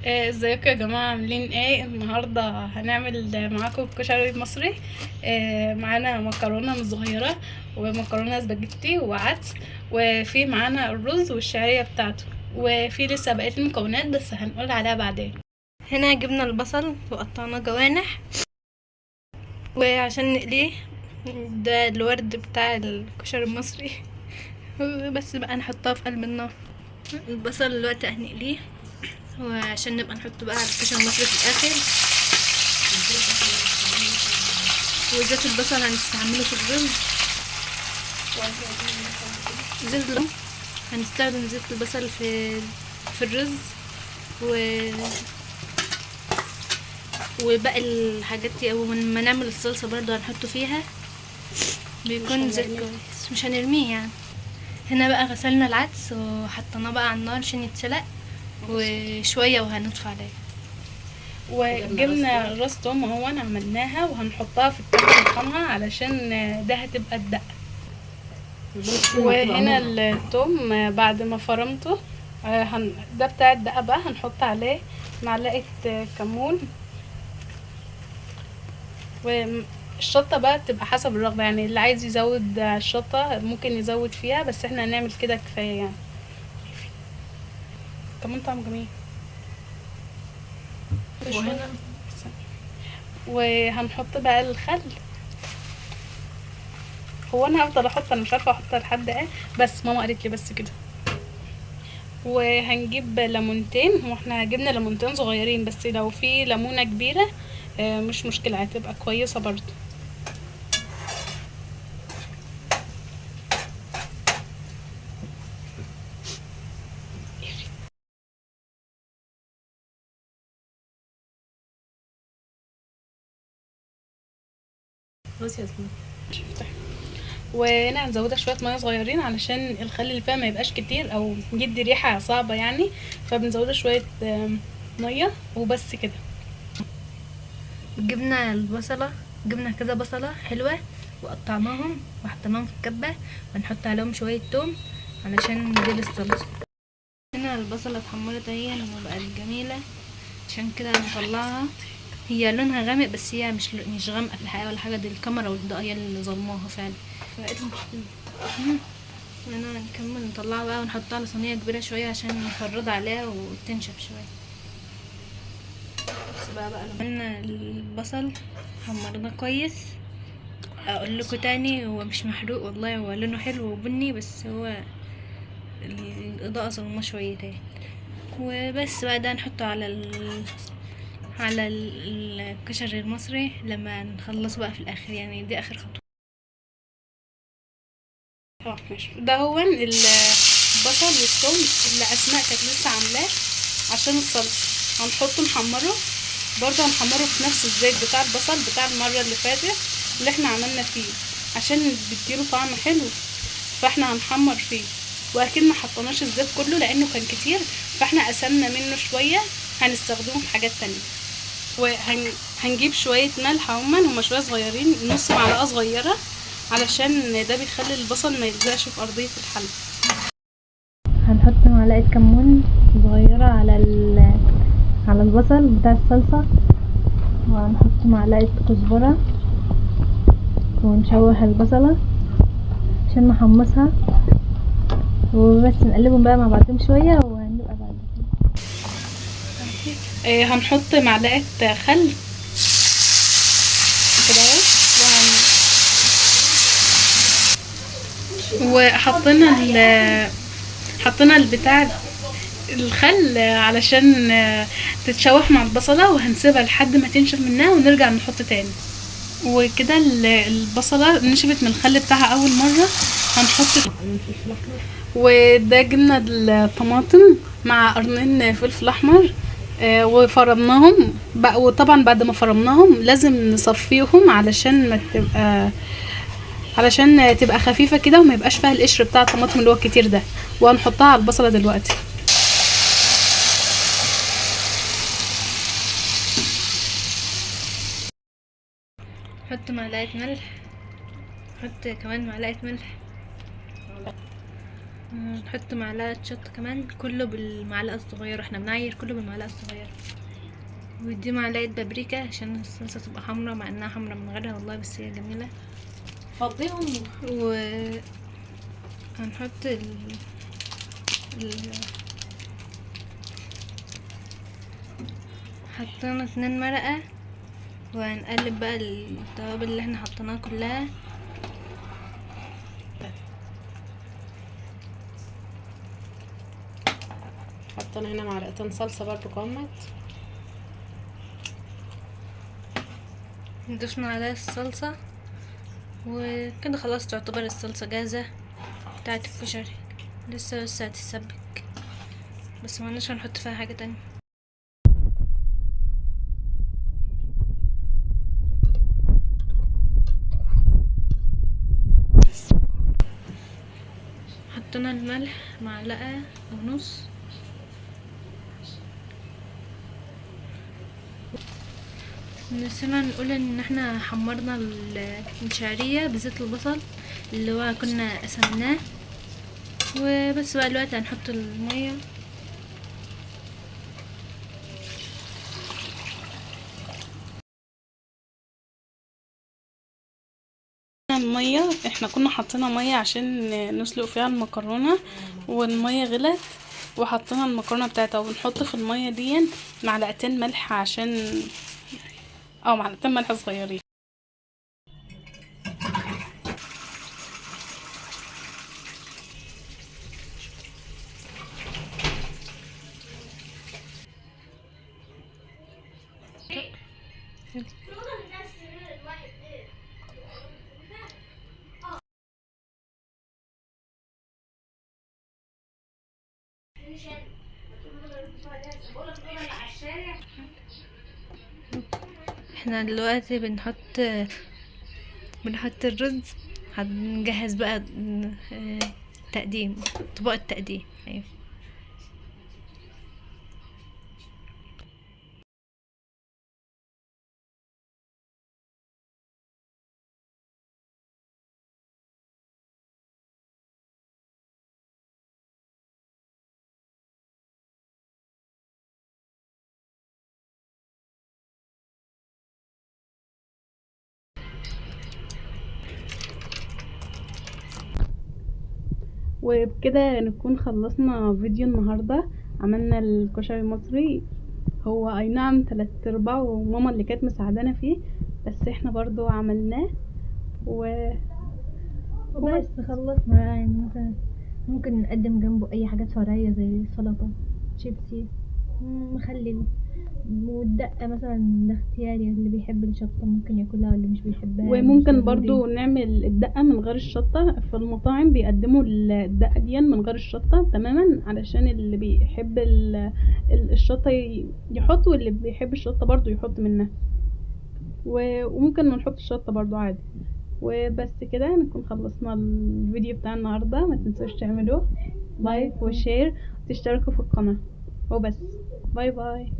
ازيكم يا جماعة، عاملين ايه؟ النهاردة هنعمل معاكم كشري مصري. معانا مكرونة صغيرة ومكرونة سباجيتي وعدس، وفي معانا الرز والشعرية بتاعته، وفي لسه بقية المكونات بس هنقول عليها بعدين. هنا جبنا البصل وقطعناه جوانح وعشان نقليه. ده الورد بتاع الكشري المصري. بس بقى نحطها في قلب النار. البصل دلوقتي هنقليه وعشان نبقى نحط بقى على الكشري المصري في الاخر. وزيت البصل هنستعمله في الرز. هنستخدم زيت البصل في الرز وباقي الحاجات دي اول ما نعمل الصلصه برضو هنحطه فيها. بيكون زيت كويس، مش هنرميه يعني. هنا بقى غسلنا العدس وحطيناه بقى على النار عشان يتسلق وشويه وهنطفي عليه. وجبنا راس توم اهو عملناها وهنحطها في التلاجة نطحنها علشان ده هتبقى الدقة. وهنا التوم بعد ما فرمته ده بتاع الدقة بقى هنحط عليه معلقة كمون. والشطة بقى بتبقى حسب الرغبة، يعني اللي عايز يزود الشطة ممكن يزود فيها، بس احنا هنعمل كده كفاية يعني. كمان طعم جميل. وهنحط بقى الخل. هو انا هفضل احط، انا مش عارفه احط لحد ايه، بس ماما قالت لي بس كده. وهنجيب ليمونتين، واحنا جبنا ليمونتين صغيرين، بس لو في ليمونه كبيره مش مشكله، هتبقى كويسه برضو. بصي يا زلمه، وهنا هنزودها شويه ميه صغيرين علشان الخل اللي فيها ما يبقاش كتير او يدي ريحه صعبه يعني، فبنزودها شويه ميه وبس كده. جبنا البصله، جبنا كذا بصله حلوه وقطعناهم وحطيناهم في الكبه، ونحط عليهم شويه توم علشان دي الصلصه. هنا البصله اتحمرت اهي وبقت جميله، عشان كده هنطلعها. هي لونها غامق بس هي مش غامقه في الحقيقه ولا حاجه، دي الكاميرا والاضاءه هي اللي ظلماها فعلا. هنا هنكمل نطلعها بقى ونحطها على صينيه كبيره شويه عشان نفرد عليها وتنشف شويه. بس بقى لما عملنا البصل حمرناه كويس. اقول لكم تاني، هو مش محروق والله، هو لونه حلو وبني، بس هو الاضاءه ظلمه شويتين. وبس بقى ده نحطه على الكشري المصري لما نخلصه بقى في الاخر، يعني دي اخر خطوه. ماشي. ده هو البصل والثوم اللي اسماء كانت لسه عاملاه عشان الصلصه، هنحطه نحمره برضه، هنحمره في نفس الزيت بتاع البصل بتاع المره اللي فاتت اللي احنا عملنا فيه، عشان بيديله طعم حلو، فاحنا هنحمر فيه. واكيد ما حطيناش الزيت كله لانه كان كتير، فاحنا قسمنا منه شويه هنستخدمه في حاجات تانية. وهنجيب شويه ملح هما شويه صغيرين، نص معلقه صغيره، علشان ده بيخلي البصل ما يلزقش في ارضيه الحله. هنحط معلقه كمون صغيره على البصل بتاع الصلصه، وهنحط معلقه كزبره ونشوح البصله عشان نحمصها، وبس نقلبهم بقى مع بعضهم شويه وهنبقى بعد كده. هنحط معلقه خل كده حطينا البتاع الخل علشان تتشوح مع البصله، وهنسيبها لحد ما تنشف منها ونرجع نحط تاني. وكده البصله نشفت من الخل بتاعها اول مره. هنحط وده جبنا الطماطم مع قرنين فلفل احمر وفرمناهم بقى، وطبعا بعد ما فرمناهم لازم نصفيهم علشان تبقى خفيفه كده وما يبقاش فيها القشر بتاع الطماطم اللي هو الكتير ده. وهنحطها على البصله دلوقتي. حط معلقه ملح، حط كمان معلقه ملح، نحط معلقة شطة كمان، كله بالمعلقة الصغيرة، احنا بنعير كله بالمعلقة الصغيرة. ودي معلقة بابريكا عشان الصلصة تبقى حمرا، مع انها حمرا من غيرها والله، بس هي جميلة. فضيهم. و هنحط ال... حطينا 2 مرقة، وهنقلب بقى التوابل اللي احنا حطيناها كلها. حطينا هنا معلقتين صلصة برضو كومت. ضفنا عليها الصلصة، وكده خلاص تعتبر الصلصة جاهزة بتاعت الكشري. لسه بس هتتسبك، بس معناش هنحط فيها حاجة تانية. حطينا الملح معلقة ونص. نسينا نقول ان احنا حمرنا المشارية بزيت البصل اللي هو كنا قسمناه. وبس بقى دلوقتي هنحط المية. المية احنا كنا حطينا مية عشان نسلق فيها المكرونة، والمية غلت وحطينا المكرونة بتاعتها، وبنحط في المية دي معلقتين ملح عشان معلقتين ملح صغيرين. احنا دلوقتي بنحط الرز. هنجهز بقى تقديم، طبق التقديم. ايوه. وبكده نكون خلصنا فيديو النهاردة. عملنا الكشري المصري، هو اي نعم 3/4 وماما اللي كانت مساعدانا فيه، بس احنا برضو عملناه وبس خلصنا. يعني مثلا ممكن نقدم جنبه اي حاجات فرعية زي سلطة، شيبسي، مخلل. والدقة مثلا ده اختياري، اللي بيحب الشطة ممكن ياكلها، واللي مش بيحبها مش وممكن برضو ضروري. نعمل الدقة من غير الشطة. في المطاعم بيقدموا الدقة دي من غير الشطة تماما، علشان اللي بيحب الشطة يحط، واللي بيحب الشطة برضو يحط منها، وممكن ما نحط الشطة برضو عادي. وبس كده نكون خلصنا الفيديو بتاع النهاردة. ما تنسوش تعملوا لايك وشير وتشتركوا في القناة. وبس، باي باي.